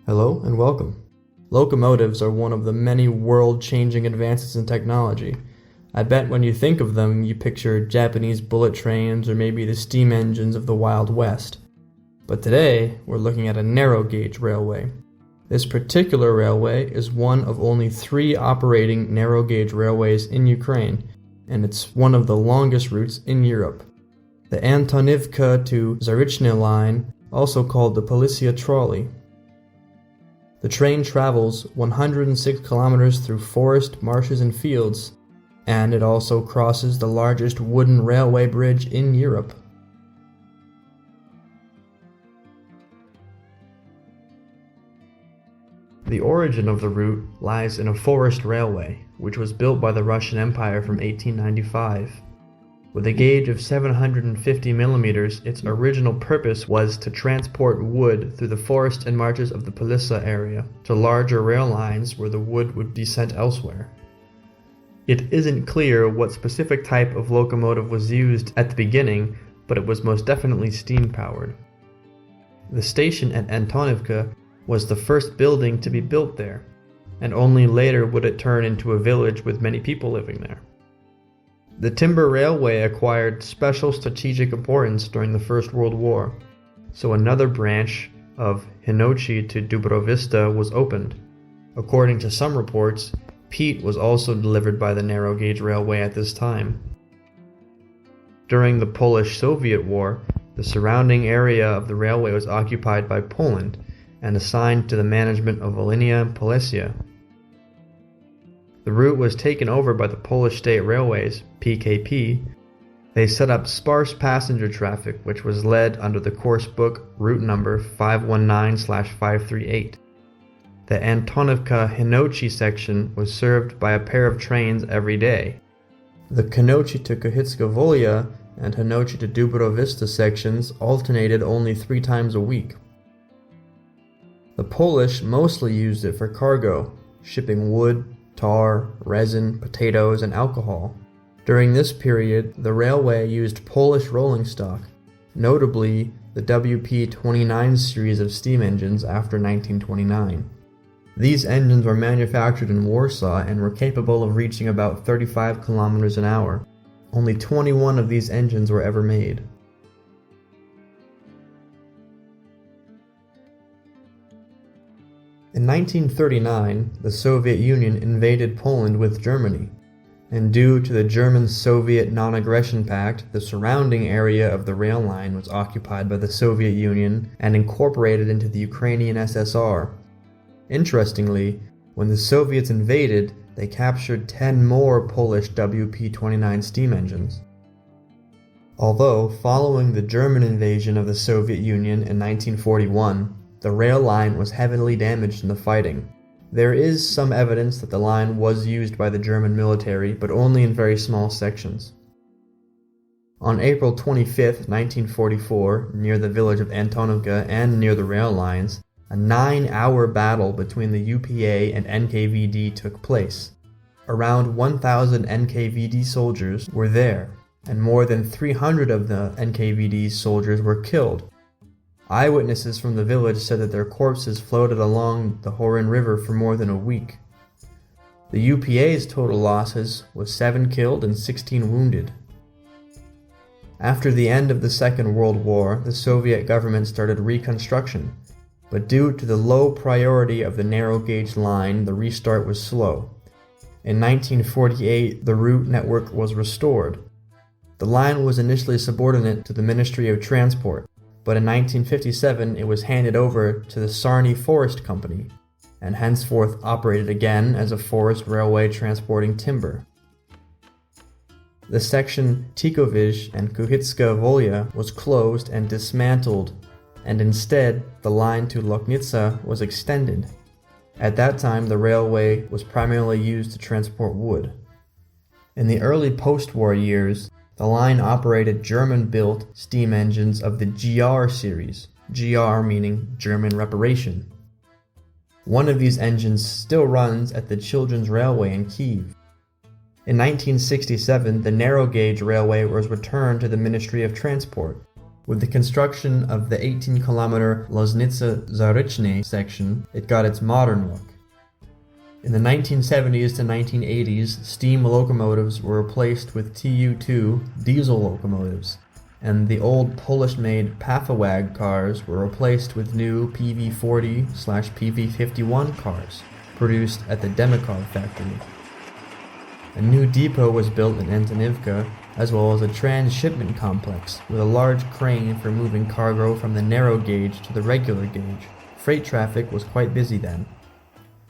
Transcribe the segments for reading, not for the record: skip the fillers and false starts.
Hello and welcome. Locomotives are one of the many world-changing advances in technology. I bet when you think of them, you picture Japanese bullet trains or maybe the steam engines of the Wild West. But today, we're looking at a narrow-gauge railway. This particular railway is one of only 3 operating narrow-gauge railways in Ukraine, and it's one of the longest routes in Europe. The Antonivka to Zarichne line, also called the Policia trolley. The train travels 106 kilometers through forest, marshes, and fields, and it also crosses the largest wooden railway bridge in Europe. The origin of the route lies in a forest railway, which was built by the Russian Empire from 1895. With a gauge of 750 millimeters, its original purpose was to transport wood through the forest and marshes of the Policia area to larger rail lines where the wood would be sent elsewhere. It isn't clear what specific type of locomotive was used at the beginning, but it was most definitely steam-powered. The station at Antonivka was the first building to be built there, and only later would it turn into a village with many people living there. The timber railway acquired special strategic importance during the First World War, so another branch of Hinochi to Dubrovista was opened. According to some reports, peat was also delivered by the narrow-gauge railway at this time. During the Polish-Soviet War, the surrounding area of the railway was occupied by Poland and assigned to the management of Volhynia and Polesia. The route was taken over by the Polish State Railways, PKP. They set up sparse passenger traffic, which was led under the course book route number 519/538. The Antonivka-Hinochi section was served by a pair of trains every day. The Hinochi to Kohitska Volya and Hinochi to Dubrovista sections alternated only 3 times a week. The Polish mostly used it for cargo, shipping wood, tar, resin, potatoes, and alcohol. During this period, the railway used Polish rolling stock, notably the WP-29 series of steam engines after 1929. These engines were manufactured in Warsaw and were capable of reaching about 35 kilometers an hour. Only 21 of these engines were ever made. In 1939, the Soviet Union invaded Poland with Germany, and due to the German-Soviet Non-Aggression Pact, the surrounding area of the rail line was occupied by the Soviet Union and incorporated into the Ukrainian SSR. Interestingly, when the Soviets invaded, they captured 10 more Polish WP-29 steam engines. Although, following the German invasion of the Soviet Union in 1941, the rail line was heavily damaged in the fighting. There is some evidence that the line was used by the German military, but only in very small sections. On April 25, 1944, near the village of Antonivka and near the rail lines, a 9-hour battle between the UPA and NKVD took place. Around 1,000 NKVD soldiers were there, and more than 300 of the NKVD soldiers were killed. Eyewitnesses from the village said that their corpses floated along the Horin River for more than a week. The UPA's total losses was 7 killed and 16 wounded. After the end of the Second World War, the Soviet government started reconstruction, but due to the low priority of the narrow-gauge line, the restart was slow. In 1948, the route network was restored. The line was initially subordinate to the Ministry of Transport, but in 1957 it was handed over to the Sarny Forest Company, and henceforth operated again as a forest railway transporting timber. The section Tikovizh and Kohitska Volya was closed and dismantled, and instead the line to Loknitsa was extended. At that time the railway was primarily used to transport wood. In the early post-war years, the line operated German-built steam engines of the GR series, GR meaning German Reparation. One of these engines still runs at the Children's Railway in Kyiv. In 1967, the narrow-gauge railway was returned to the Ministry of Transport, With the construction of the 18-kilometer Loznica-Zarichne section, it got its modern look. In the 1970s to 1980s, steam locomotives were replaced with Tu-2 diesel locomotives, and the old Polish-made Pafawag cars were replaced with new PV40/PV51 cars, produced at the Demikov factory. A new depot was built in Antonivka, as well as a transshipment complex with a large crane for moving cargo from the narrow gauge to the regular gauge. Freight traffic was quite busy then.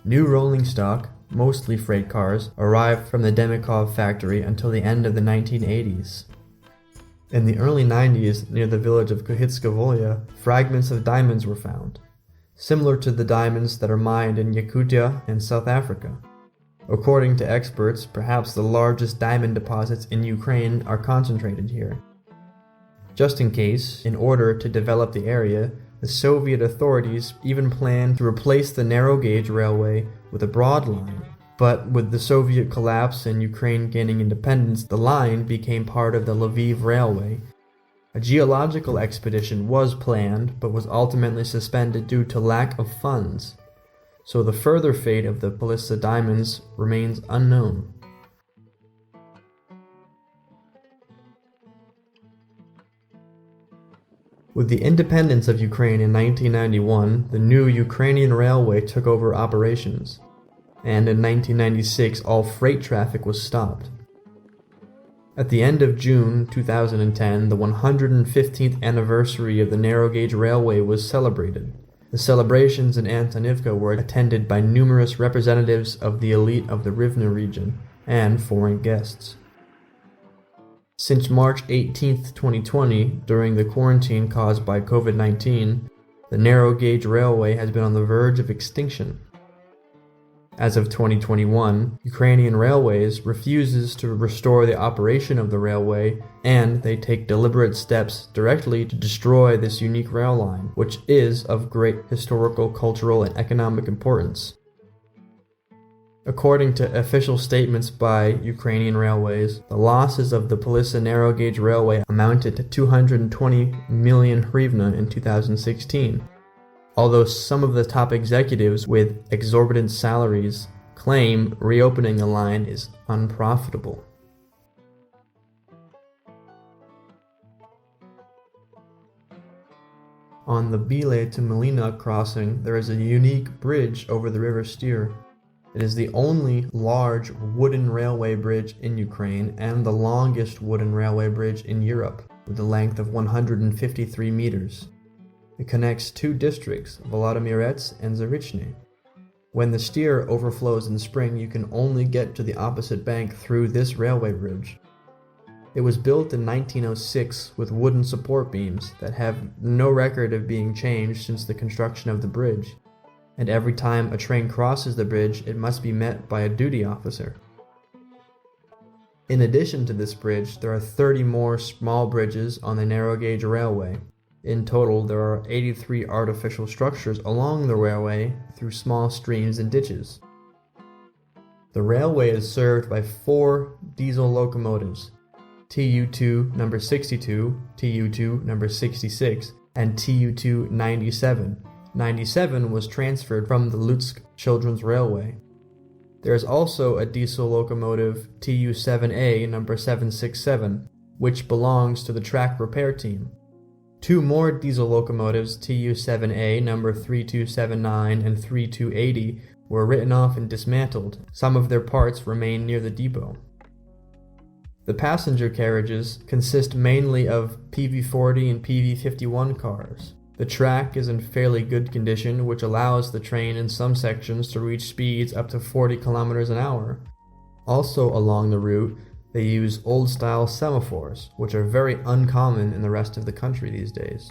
New rolling stock, mostly freight cars, arrived from the Demikov factory until the end of the 1980s. In the early 90s, near the village of Kohitska-Volya, fragments of diamonds were found, similar to the diamonds that are mined in Yakutia and South Africa. According to experts, perhaps the largest diamond deposits in Ukraine are concentrated here. Just in case, in order to develop the area, the Soviet authorities even planned to replace the narrow-gauge railway with a broad line. But with the Soviet collapse and Ukraine gaining independence, the line became part of the Lviv Railway. A geological expedition was planned, but was ultimately suspended due to lack of funds. So the further fate of the Polissa diamonds remains unknown. With the independence of Ukraine in 1991, the new Ukrainian railway took over operations, and in 1996 all freight traffic was stopped. At the end of June 2010, the 115th anniversary of the narrow-gauge railway was celebrated. The celebrations in Antonivka were attended by numerous representatives of the elite of the Rivne region and foreign guests. Since March 18, 2020, during the quarantine caused by COVID-19, the narrow-gauge railway has been on the verge of extinction. As of 2021, Ukrainian Railways refuses to restore the operation of the railway, and they take deliberate steps directly to destroy this unique rail line, which is of great historical, cultural, and economic importance. According to official statements by Ukrainian Railways, the losses of the Polissa narrow-gauge railway amounted to 220 million hryvnia in 2016. Although some of the top executives with exorbitant salaries claim reopening the line is unprofitable. On the Bile to Milina crossing, there is a unique bridge over the river Styr. It is the only large wooden railway bridge in Ukraine and the longest wooden railway bridge in Europe, with a length of 153 meters. It connects two districts, Volodymyrets and Zarichne. When the Styr overflows in spring, you can only get to the opposite bank through this railway bridge. It was built in 1906 with wooden support beams that have no record of being changed since the construction of the bridge, and every time a train crosses the bridge, it must be met by a duty officer. In addition to this bridge, there are 30 more small bridges on the narrow-gauge railway. In total, there are 83 artificial structures along the railway through small streams and ditches. The railway is served by 4 diesel locomotives, Tu-2 number 62, Tu-2 number 66, and Tu-2 97. 97 was transferred from the Lutsk Children's Railway. There is also a diesel locomotive Tu-7A number 767, which belongs to the track repair team. 2 more diesel locomotives, Tu-7A number 3279 and 3280, were written off and dismantled. Some of their parts remain near the depot. The passenger carriages consist mainly of PV40 and PV51 cars. The track is in fairly good condition, which allows the train in some sections to reach speeds up to 40 kilometers an hour. Also along the route, they use old-style semaphores, which are very uncommon in the rest of the country these days.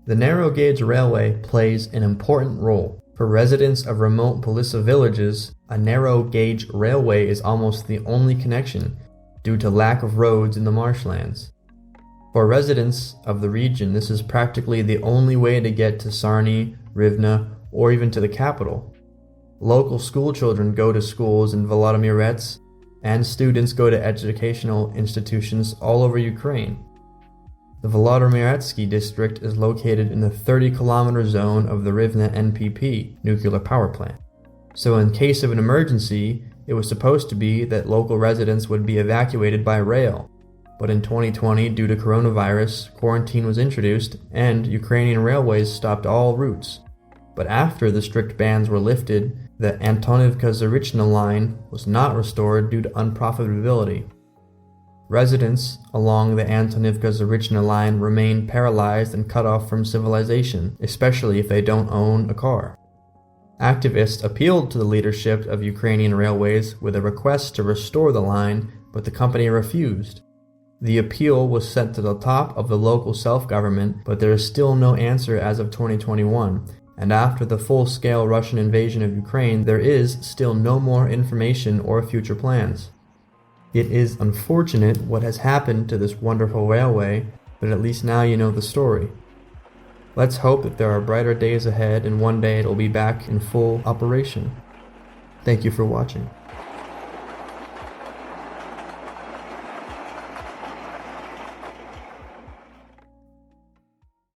The narrow-gauge railway plays an important role. For residents of remote Polissa villages, a narrow-gauge railway is almost the only connection, due to lack of roads in the marshlands. For residents of the region, this is practically the only way to get to Sarny, Rivne, or even to the capital. Local school children go to schools in Volodymyrets, and students go to educational institutions all over Ukraine. The Volodymyretsky district is located in the 30-kilometer zone of the Zarichne NPP nuclear power plant. So in case of an emergency, it was supposed to be that local residents would be evacuated by rail. But in 2020, due to coronavirus, quarantine was introduced and Ukrainian railways stopped all routes. But after the strict bans were lifted, the Antonivka Zarichne line was not restored due to unprofitability. Residents along the Antonivka Zarichne line remain paralyzed and cut off from civilization, especially if they don't own a car. Activists appealed to the leadership of Ukrainian Railways with a request to restore the line, but the company refused. The appeal was sent to the top of the local self-government, but there is still no answer as of 2021, and after the full-scale Russian invasion of Ukraine, there is still no more information or future plans. It is unfortunate what has happened to this wonderful railway, but at least now you know the story. Let's hope that there are brighter days ahead and one day it will be back in full operation. Thank you for watching.